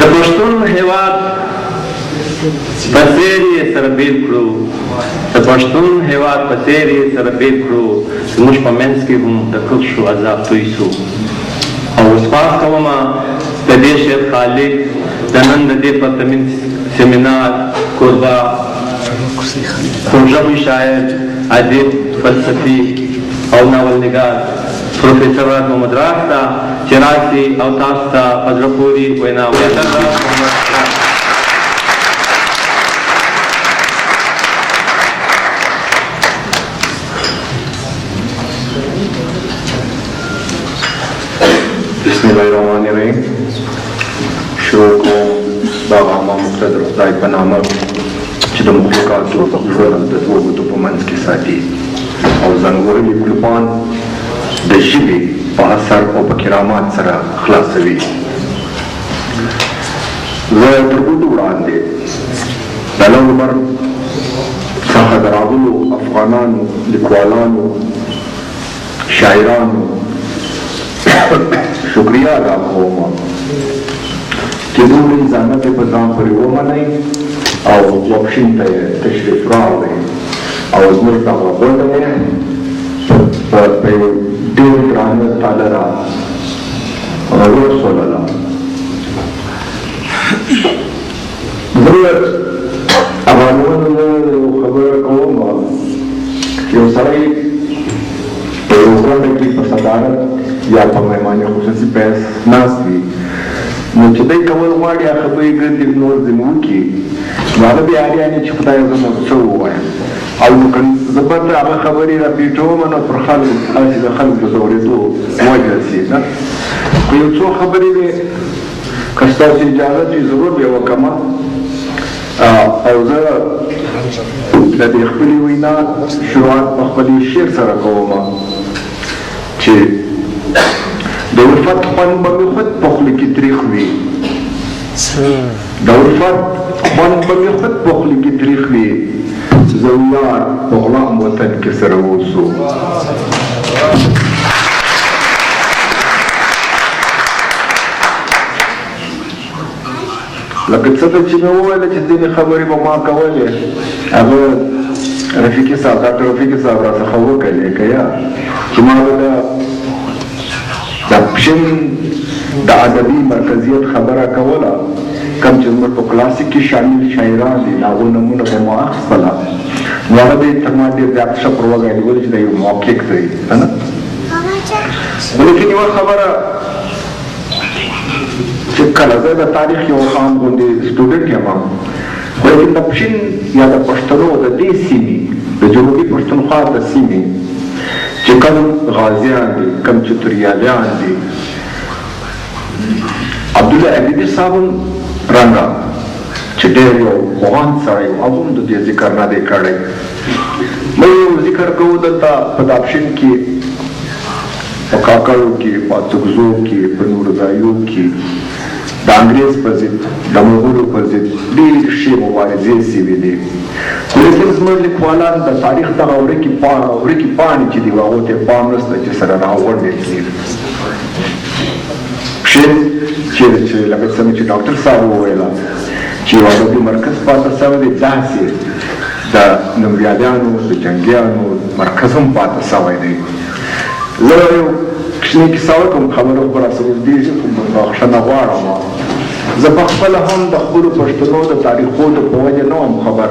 د پښتون هیواد په څېر یې سره بیل کړو، د پښتون هیواد په څېر یې سره بیل کړو، زموږ په منځ کې هم د کښو عذاب توی سو. او وسپاس کومه د دې شیخ خالد د نن د دې پرتمین سیمینار کوربه خوږژبی شاعر، ادیب، فلسفي او ناولنګار پروفیسر راز محمد راز ته چې راشي او تاسو ته په زړه پورې وینا وکړي. بسم الله الرحمن الرحیم. شروع کوم د عامه مقتدر خدای په نامه چې د مخلوقاتو ژوند د دوو ګوتو په منځ کې ساتي او ځانګړي کلپان د ژبې په اثر او په کرامات سره خلاصوي. زه تر ګوتو وړاندې د لومړ څخه د راغلو افغانانو لیکوالانو شاعرانو شکریه ادا کوم چې دوی ځان ته په ځان پورې ومنئ او واپشین ته تشریف راوړئ او زموږ دغه غونډه په ډېر درانه تالره ورسولله. زه افغانانو نه یو خبره کوم، یو سړی په یو غونډه کې په صدارت یا په مهماني خصوصي پیس ناست وي، نو چې دی کول غواړي هغه خبرې ګرځي نور ځینې وکړي، نو هغه بیا اړیانې چې خدای زه نو څه ووایم او زه به هغه خبرې راپیټوم نو پر خلکو هسې د خلکو د اورېدو وجه شي نه. خو یو څو خبرې وې که ستاسو اجازه وي ضرور به یې وکړمه او زه د دې خپلې وینا شروعات په خپلې شعر سره کوم چې د الفت خوند به مې خود په خوله کې تریخ وي، د الفت خوند به مې خود په خوله کې تریخ وي، زه ویاړ په غلام وطن کې سره اوسو. لکه څه ته چې مې وویله چې ځینې خبرې به ما کولې، هغه رفیقي صاحب ډاکټر رفیقي صاحب راڅخه وکړلې که یا چې ما به د پښین د ادبي مرکزیت خبره کوله، کوم چې زموږ په کلاسیک کې شامل شاعران دي د هغو نومونه به مو اخیستله، نو هغه به یې تر ما ډېر زیات ښه پر وګه نیولې چې دا یو محقق دی که نه. ولیکن یوه خبره چې کله زه د تاریخ یو عام غوندې سټوډنټ یم، ولیکن د پښین یا د پښتنو د دې سیمې د جنوبي پښتونخوا د سیمې چې کوم غازیان دي، کوم چې توریالیان دي، عبدالله عبیدي صاحب رنګه چې ډېر یو پوهان سړی و، هغه هم د دې ذکر نه دی کړی. موږ یو ذکر کوو دلته په داپښین کې، په کاکړو کې، په اڅګزو کې، په نورزایو کې د انګریز په ضد د مغولو په ضد ډېرې ښې مبارزې سوي دي. لیکن زموږ لیکوالان د تاریخ دغه ورکې پاڼې چې دي هغو ته پام نشته چې سره راغونډې کړي. چې لکه څنګه چې ډاکټر صاحب وویله چې یو ادبي مرکز پاته شوی دی، داسې د نومیالیانو د جنګیانو مرکز هم پاته شوی دی. زه یو کوچنۍ کیسه وکړم، خبره خو به راسره اوږدېږي خو بخښنه غواړم. زه په خپله هم د خپلو پښتنو د تاریخونو په وجه نه وم خبر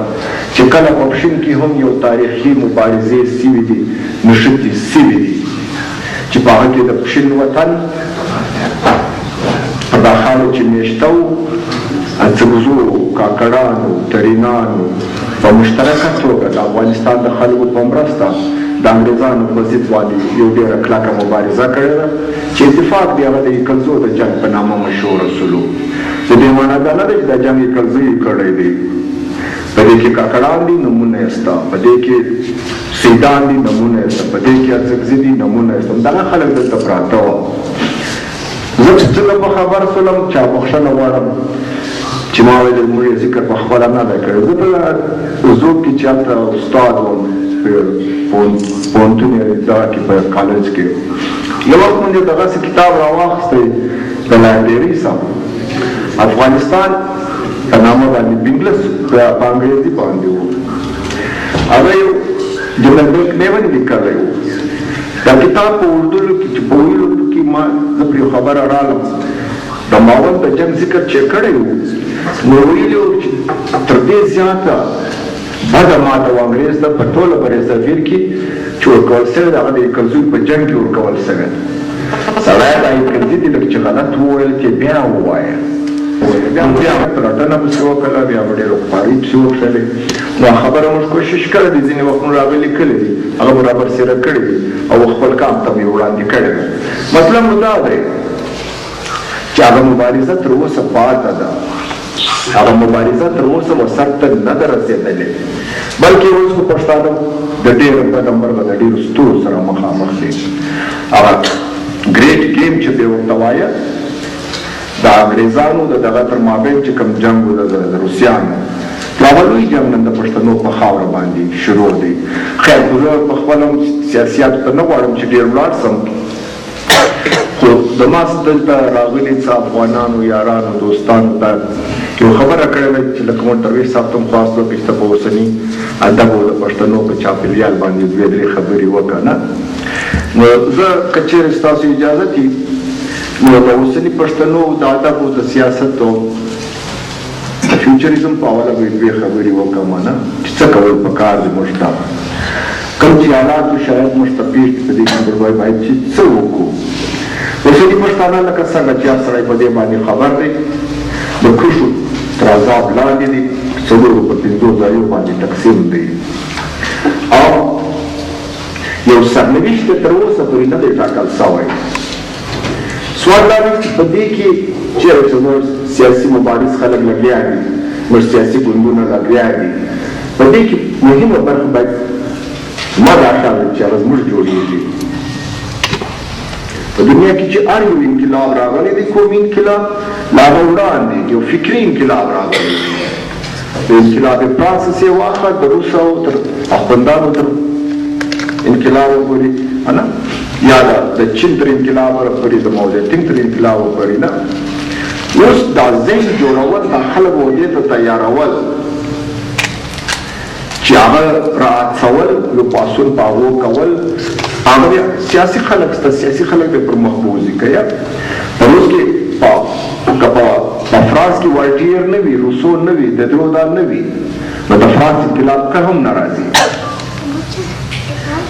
چې کله په پښین کې هم یو تاریخي مبارزې سوي دي، نښتې سوي دي چې په هغه کې د پښین وطن په دا خاوره چې میشته وو، اڅګزو، کاکړانو، ترینانو په مشترکه توګه د افغانستان د خلکو په مرسته د انګریزانو په ضد باندې یو ډېره کلکه مبارزه کړې ده چې اتفاق دی هغه د یکلزو د جنګ په نامه مشهوره سلو. د دې معنا دا نه ده چې دا جنګ یکلزو یې کړی دی، په دې کې کاکړان دي نومونه یې شته، په دې کې سیدان دي نومونه یې شته، په دې کې اڅګزي دي نومونه یې شته، دغه خلک دلته پراته وه. زه چې څنګه په خبر شولم چا بخښنه غواړم چې ما ویل موږ یې ذکر په خپله نه دی کړی. زه په اردو کې چې هلته استاد وم پوهنتون دغه کې په کالج کې، یو وخت مونږ دغسې کتاب راواخیستی د لایبرري صاحب افغانستان په نامه باندې بنګلس په انګریزي باندې و هغه یو جنرال بیک نیون لیکلی و دا کتاب په اردو کې چې په ویلو کې ما زه پرې خبره رالم د ماول د جنګ ذکر چې کړی و نو ویلي و چې تر دې زیاته بده ماته و انګریز ته په ټوله برصغیر کې چې ورکول سوی د هغه د یکلزون په جنګ کې ورکول سوی سړی دا یکلزي دي لکه چې غلط وویل چې بیا ووایه بیا پلټنه پسې وکړله بیا به ډېرو خوارۍ پسې وکړلې نو خبره موږ کوشش کړی دی ځینې وختونه هغه لیکلي دي هغه مو رابرسېره کړي دي او خپل کام ته مې وړاندې کړی دی مطلب نو دا دی چې هغه مبارزه تر اوسه پاته ده هغه مبارزه تر اوسه مو سر ته نه ده رسېدلې بلکې اوس خو پښتانه د ډېر بده مرغه د ډېرو ستورو سره مخامخ دي هغه ګریټ ګیم چې دی ورته وایه د انګریزانو د دغه تر مابین چې کوم جنګ و د روسیانو هغه لوی جنګ نن د پښتنو په خاوره باندې شروع دی خیر زه په خپل سیاسیاتو ته نه غواړم چې ډېر ولاړ سم خو د ما دلته راغلي څه افغانانو یارانو دوستانو ته یو خبره کړې وه چې لکه موټروي صاحب ته هم خواست وکړي چې ته په اوسني ادب او د پښتنو په چاپېریال باندې دوې درې خبرې وکړه نه نو زه که چېرې ستاسو اجازت وي نو د اوسني پښتنو د ادب او د سیاست او د فیوچریزم په حواله به دوې خبرې وکړم نه چې څه کول پکار دي موږ ته کوم چې حالات شاید موږ ته پېښ دي په دې کې باید چې څه وکړو اوسني پښتانه لکه څنګه چې هر سړی په دې باندې خبر دی د کشو تر عذاب لاندې دي څلورو په پنځو ځایو باندې تقسیم دی او یو سرنوشت تر اوسه پورې نه دی ټاکل سوی سوال دا دی چې په دې کې چېرې چې موږ سیاسي مبارز خلک لګیا دي موږ سیاسي ګوندونه لګیا دي په دې کې مهمه برخه باید ما دا خیال دی چې هغه زموږ جوړېږي په دنیا کې چې هر یو انقلاب راغلی دی قومي انقلاب له هغه وړاندې یو فکري انقلاب راغلی دی د انقلاب فرانسس یې واخله د روسو تر اخوندانو تر انقلاب پورې نه یا د چین تر انقلاب پورې د ماوزېدونګ تر انقلاب پورې نه اوس دا ذهن جوړول د خلکو دې ته تیارول چې هغه راڅول یو پاسون په هغو کول هغه سیاسي خلک شته سیاسي خلک به پر مخ بوځي که یا په روس کې په فرانس کې والټیر نه وي روسو نه وي د درو دا نه وي نو د فرانس انقلاب که هم نه راځي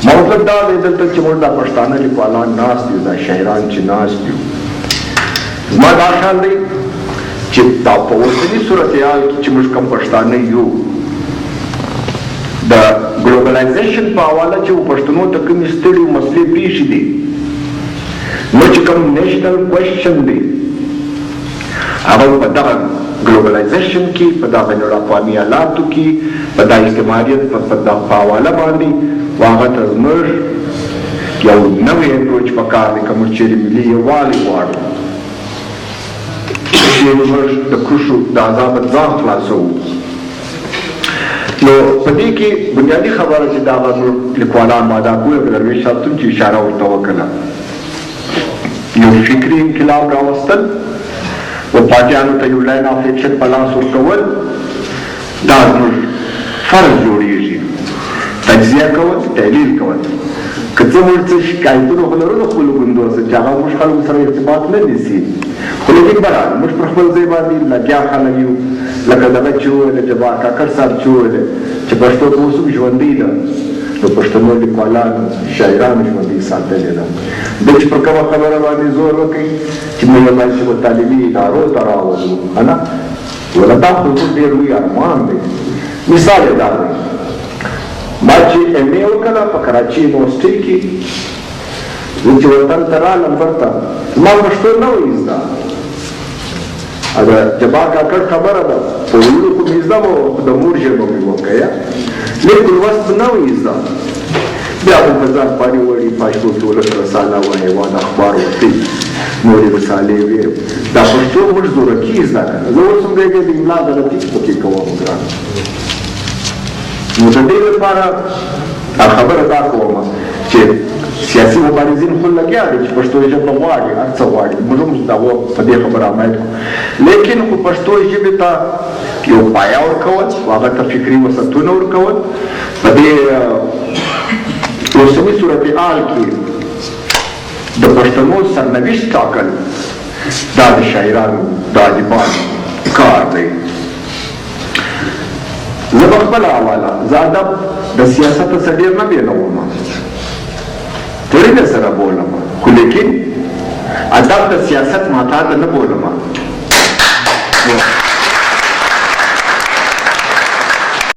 مطلب دا دی دلته چې موږ دا پښتانه لیکوالان ناست یو دا شاعران چې ناست یو زما دا خیال دی چې دا په اوسني صورتحال کې چې موږ کوم پښتانه یو د ګلوبلایزیشن په حواله چې پښتنو ته کومې ستړي مسلې پیښې دي نو چې کوم نیشنل کوېشن دی هغه په دغه ګلوبلایزیشن کې په دغه بین الاقوامي حالاتو کې په دا اجتماعیت په دغه حواله باندې هغه ته زموږ یو نوی اپروچ پکار دی که موږ چېرې ملي یووالی غواړو چې موږ د کروشو د عذابه ځان خلاصوو نو په دې کې بنیادي خبره چې دا زموږ لیکوالان ما دا پوه کړل درویش صاحب چې اشاره ورته وکړه یو فکري انقلاب راوستل و پاټیانو ته یو لاین آف ایکشن په لاس ورکول دا زموږ فرض جوړېږي تجزیه کول تحلیل کول که څه موږ څه شکایتونه خو لرو د خپلو ګوندو څخه چې هغه موږ خلکو سره ارتباط نه نیسي خو لیکن برحال موږ پر خپل ځای باندې لګیا خلک یو لکه دغه چې وویله جبار کاکړ صاحب چې وویله چې پښتو ته اوس هم ژوندۍ ده نو پښتنو لیکوالانو شاعرانو ژوندۍ ساتلې ده دوی چې پر کومه خبره باندې زور وکړي چې موږ باید په تعلیمي ادارو ته راولو نه ولا دا خو ډېر لوی ارمان دی مثال یې دا دی ما چې ایم اے وکړه په کراچي یونیورسټۍ کې زه چې وطن ته رالم برته زما پښتو نه وه زده د جبار کاکړ خبره ده په ویلو خو مې زده وه د مور ژبه مې وکړه لیکن لوست نه وه زده بیا خو په ځان پارې وړي پښتو ټولک رساله وه حیوان اخبار ورتې نورې رسالې وې دا پښتو موږ زورکي زده کړه زه اوس هم دی د املا غلطي پکې کوم ګرانه نو د دې لپاره خبره دا کوم چې سیاسي مبارزین خو لګیا دي چې پښتو ژبه غواړي هر څه غواړي موږ هم دغه په دې خبره عمل کوو لیکن خو پښتو ژبې ته یو پایه ورکول هغه ته فکري وسعتونه ورکول په دې اوسني صورتحال کې د پښتنو سرنوشت ټاکل دا د شاعرانو د ادیبانو کار دی زه په خپله حواله زه ادب د سیاست څخه ډېر نه بېلوم تړي سره بولم خو لیکن ادب د سیاست معتاد نه بولم